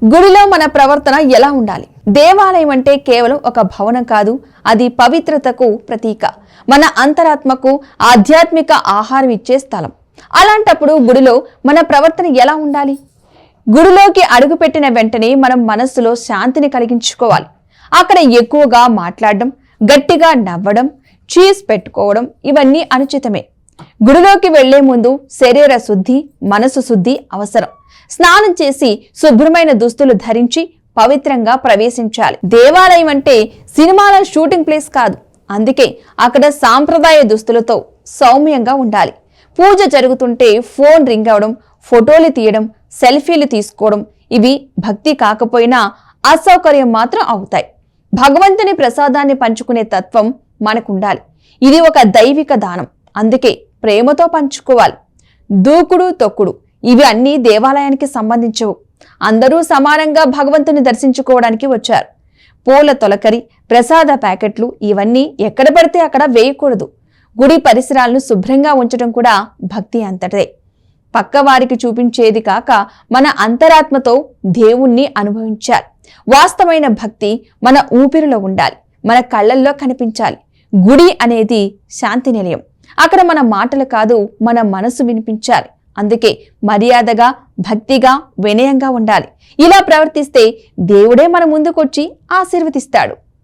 గుడిలో మన ప్రవర్తన ఎలా ఉండాలి? దేవాలయం అంటే కేవలం ఒక భవనం కాదు, అది పవిత్రతకు ప్రతీక, మన అంతరాత్మకు ఆధ్యాత్మిక ఆహారం ఇచ్చే స్థలం. అలాంటప్పుడు గుడిలో మన ప్రవర్తన ఎలా ఉండాలి? గుడిలోకి అడుగుపెట్టిన వెంటనే మనం మనస్సులో శాంతిని కలిగించుకోవాలి. అక్కడ ఎక్కువగా మాట్లాడడం, గట్టిగా నవ్వడం, చీజ్ పెట్టుకోవడం ఇవన్నీ అనుచితమే. గుడిలోకి వెళ్లే ముందు శరీర శుద్ధి, మనసు శుద్ధి అవసరం. స్నానం చేసి శుభ్రమైన దుస్తులు ధరించి పవిత్రంగా ప్రవేశించాలి. దేవాలయం అంటే సినిమాల షూటింగ్ ప్లేస్ కాదు. అందుకే అక్కడ సాంప్రదాయ దుస్తులతో సౌమ్యంగా ఉండాలి. పూజ జరుగుతుంటే ఫోన్ రింగ్ అవడం, ఫోటోలు తీయడం, సెల్ఫీలు తీసుకోవడం ఇవి భక్తి కాకపోయినా అసౌకర్యం మాత్రం అవుతాయి. భగవంతుని ప్రసాదాన్ని పంచుకునే తత్వం మనకుండాలి. ఇది ఒక దైవిక దానం, అందుకే ప్రేమతో పంచుకోవాలి. దూకుడు తొక్కుడు ఇవి అన్నీ దేవాలయానికి సంబంధించవు. అందరూ సమానంగా భగవంతుని దర్శించుకోవడానికి వచ్చారు. పూల తొలకరి, ప్రసాద ప్యాకెట్లు ఇవన్నీ ఎక్కడ పడితే అక్కడ వేయకూడదు. గుడి పరిసరాలను శుభ్రంగా ఉంచడం కూడా భక్తి అంతటిదే. పక్కవారికి చూపించేది కాక మన అంతరాత్మతో దేవుణ్ణి అనుభవించాలి. వాస్తవమైన భక్తి మన ఊపిరిలో ఉండాలి, మన కళ్ళల్లో కనిపించాలి. గుడి అనేది శాంతి నిలయం. అక్కడ మన మాటలు కాదు, మన మనసు వినిపించాలి. అందుకే మర్యాదగా, భక్తిగా, వినయంగా ఉండాలి. ఇలా ప్రవర్తిస్తే దేవుడే మన ముందుకొచ్చి ఆశీర్వదిస్తాడు.